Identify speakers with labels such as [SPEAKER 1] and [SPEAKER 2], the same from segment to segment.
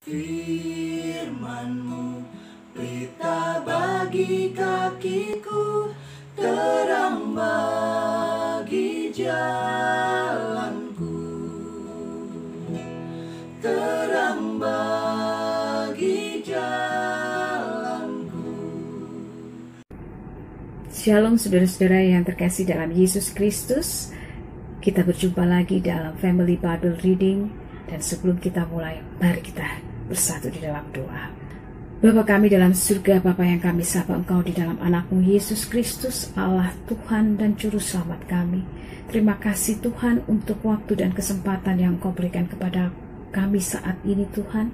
[SPEAKER 1] Firman-Mu, pelita bagi kakiku, terang bagi jalanku, terang bagi jalanku.
[SPEAKER 2] Shalom saudara-saudara yang terkasih dalam Yesus Kristus. Kita berjumpa lagi dalam Family Bible Reading. Dan sebelum kita mulai, mari kita bersatu di dalam doa. Bapa kami dalam surga, Bapa yang kami sapa Engkau di dalam anak-Mu Yesus Kristus, Allah Tuhan dan Juru Selamat kami. Terima kasih Tuhan untuk waktu dan kesempatan yang Engkau berikan kepada kami saat ini Tuhan.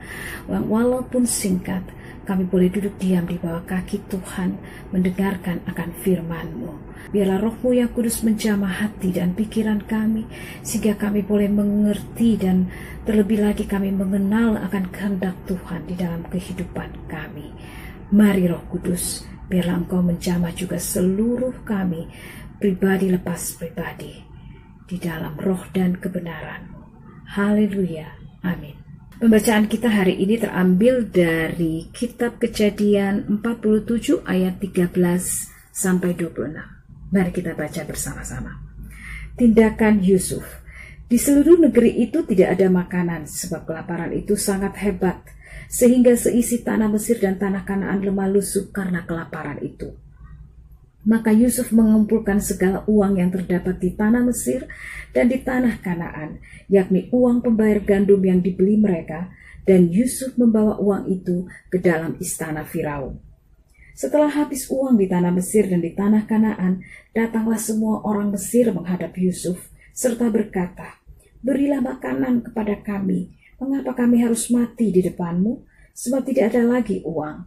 [SPEAKER 2] Walaupun singkat, kami boleh duduk diam di bawah kaki Tuhan, mendengarkan akan firman-Mu. Biarlah Roh-Mu yang kudus menjamah hati dan pikiran kami, sehingga kami boleh mengerti dan terlebih lagi kami mengenal akan kehendak Tuhan di dalam kehidupan kami. Mari Roh Kudus, biarlah Engkau menjamah juga seluruh kami, pribadi lepas pribadi, di dalam roh dan kebenaran-Mu. Haleluya, amin. Pembacaan kita hari ini terambil dari Kitab Kejadian 47 ayat 13 sampai 26. Mari kita baca bersama-sama. Tindakan Yusuf. Di seluruh negeri itu tidak ada makanan, sebab kelaparan itu sangat hebat, sehingga seisi tanah Mesir dan tanah Kanaan lemah lusuh karena kelaparan itu. Maka Yusuf mengumpulkan segala uang yang terdapat di tanah Mesir dan di tanah Kanaan, yakni uang pembayar gandum yang dibeli mereka, dan Yusuf membawa uang itu ke dalam istana Firaun. Setelah habis uang di tanah Mesir dan di tanah Kanaan, datanglah semua orang Mesir menghadap Yusuf, serta berkata, "Berilah makanan kepada kami, mengapa kami harus mati di depanmu, sebab tidak ada lagi uang."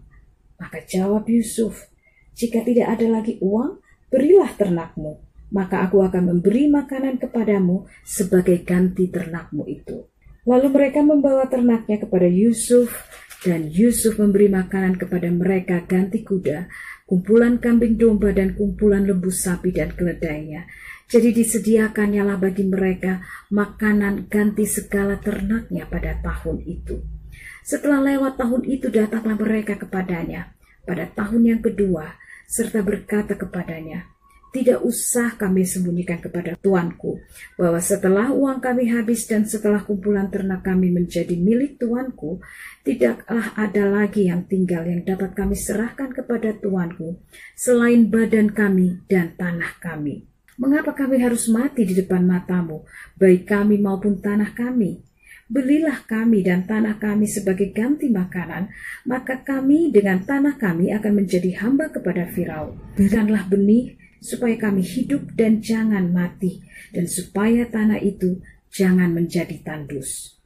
[SPEAKER 2] Maka jawab Yusuf, "Jika tidak ada lagi uang, berilah ternakmu, maka aku akan memberi makanan kepadamu sebagai ganti ternakmu itu." Lalu mereka membawa ternaknya kepada Yusuf, dan Yusuf memberi makanan kepada mereka ganti kuda, kumpulan kambing domba dan kumpulan lembu sapi dan keledainya. Jadi disediakannya lah bagi mereka makanan ganti segala ternaknya pada tahun itu. Setelah lewat tahun itu datanglah mereka kepadanya pada tahun yang kedua, serta berkata kepadanya, "Tidak usah kami sembunyikan kepada tuanku, bahwa setelah uang kami habis dan setelah kumpulan ternak kami menjadi milik tuanku, tidaklah ada lagi yang tinggal yang dapat kami serahkan kepada tuanku, selain badan kami dan tanah kami. Mengapa kami harus mati di depan matamu, baik kami maupun tanah kami? Belilah kami dan tanah kami sebagai ganti makanan, maka kami dengan tanah kami akan menjadi hamba kepada Firaun. Berikanlah benih, supaya kami hidup dan jangan mati, dan supaya tanah itu jangan menjadi tandus."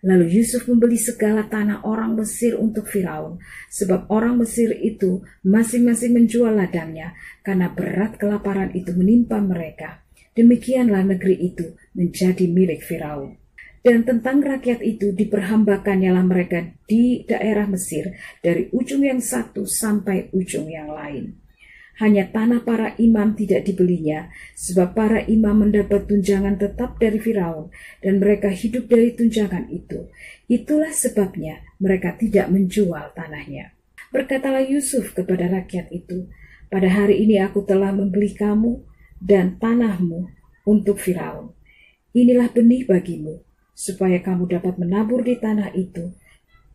[SPEAKER 2] Lalu Yusuf membeli segala tanah orang Mesir untuk Firaun, sebab orang Mesir itu masing-masing menjual ladangnya, karena berat kelaparan itu menimpa mereka. Demikianlah negeri itu menjadi milik Firaun. Dan tentang rakyat itu diperhambakannya mereka di daerah Mesir, dari ujung yang satu sampai ujung yang lain. Hanya tanah para imam tidak dibelinya, sebab para imam mendapat tunjangan tetap dari Firaun, dan mereka hidup dari tunjangan itu. Itulah sebabnya mereka tidak menjual tanahnya. Berkatalah Yusuf kepada rakyat itu, "Pada hari ini aku telah membeli kamu dan tanahmu untuk Firaun. Inilah benih bagimu, supaya kamu dapat menabur di tanah itu.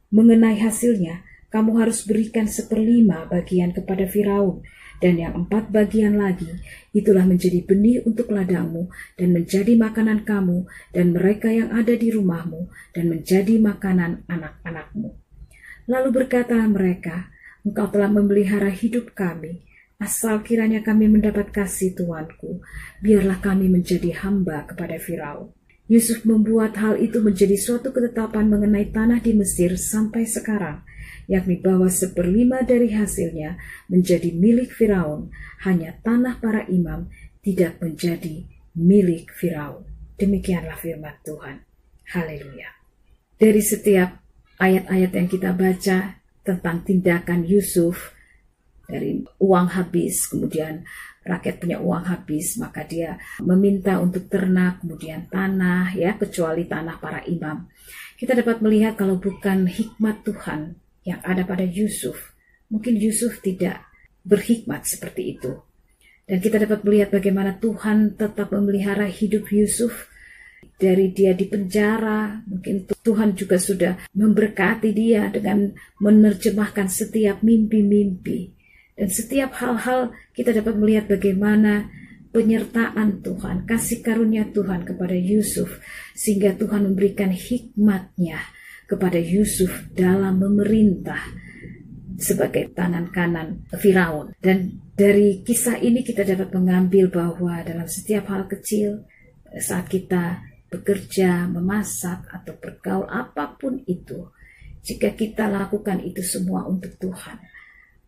[SPEAKER 2] Mengenai hasilnya, kamu harus berikan 1/5 bagian kepada Firaun, dan yang 4 bagian lagi, itulah menjadi benih untuk ladangmu, dan menjadi makanan kamu dan mereka yang ada di rumahmu, dan menjadi makanan anak-anakmu." Lalu berkatalah mereka, "Engkau telah memelihara hidup kami, asal kiranya kami mendapat kasih tuanku, biarlah kami menjadi hamba kepada Firaun." Yusuf membuat hal itu menjadi suatu ketetapan mengenai tanah di Mesir sampai sekarang, yakni bahwa 1/5 dari hasilnya menjadi milik Firaun, hanya tanah para imam tidak menjadi milik Firaun. Demikianlah firman Tuhan. Haleluya. Dari setiap ayat-ayat yang kita baca tentang tindakan Yusuf, dari uang habis, kemudian rakyat punya uang habis, maka dia meminta untuk ternak, kemudian tanah, ya, kecuali tanah para imam. Kita dapat melihat kalau bukan hikmat Tuhan yang ada pada Yusuf, mungkin Yusuf tidak berhikmat seperti itu. Dan kita dapat melihat bagaimana Tuhan tetap memelihara hidup Yusuf. Dari dia di penjara, mungkin Tuhan juga sudah memberkati dia dengan menerjemahkan setiap mimpi-mimpi. Dan setiap hal-hal kita dapat melihat bagaimana penyertaan Tuhan, kasih karunia Tuhan kepada Yusuf. Sehingga Tuhan memberikan hikmatnya kepada Yusuf dalam memerintah sebagai tangan kanan Firaun. Dan dari kisah ini kita dapat mengambil bahwa dalam setiap hal kecil, saat kita bekerja, memasak, atau bergaul apapun itu, jika kita lakukan itu semua untuk Tuhan,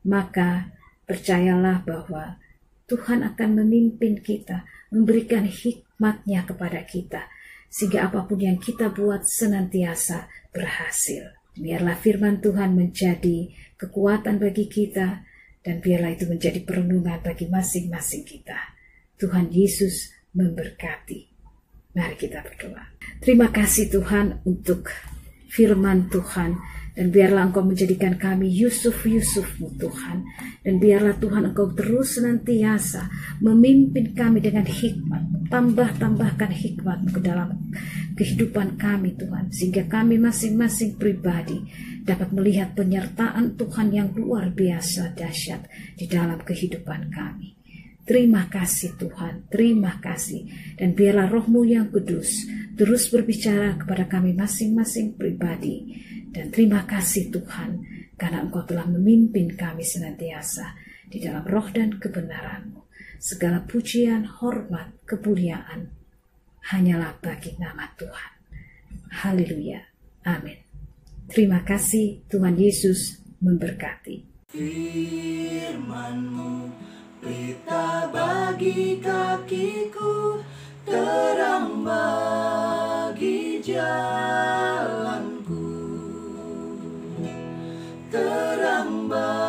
[SPEAKER 2] maka percayalah bahwa Tuhan akan memimpin kita, memberikan hikmatnya kepada kita, sehingga apapun yang kita buat senantiasa berhasil. Biarlah firman Tuhan menjadi kekuatan bagi kita, dan biarlah itu menjadi perenungan bagi masing-masing kita. Tuhan Yesus memberkati. Mari kita berdoa. Terima kasih Tuhan untuk firman Tuhan. Dan biarlah Engkau menjadikan kami Yusuf-Yusuf-Mu Tuhan. Dan biarlah Tuhan Engkau terus senantiasa memimpin kami dengan hikmat. Tambahkan hikmat ke dalam kehidupan kami Tuhan. Sehingga kami masing-masing pribadi dapat melihat penyertaan Tuhan yang luar biasa dahsyat di dalam kehidupan kami. Terima kasih Tuhan, terima kasih. Dan biarlah Roh-Mu yang kudus terus berbicara kepada kami masing-masing pribadi. Dan terima kasih Tuhan, karena Engkau telah memimpin kami senantiasa di dalam roh dan kebenaran-Mu. Segala pujian, hormat, kemuliaan hanyalah bagi nama Tuhan. Haleluya. Amin. Terima kasih, Tuhan Yesus memberkati.
[SPEAKER 1] Firman-Mu pelita bagi kakiku, terang bagi jalanku, terang bagi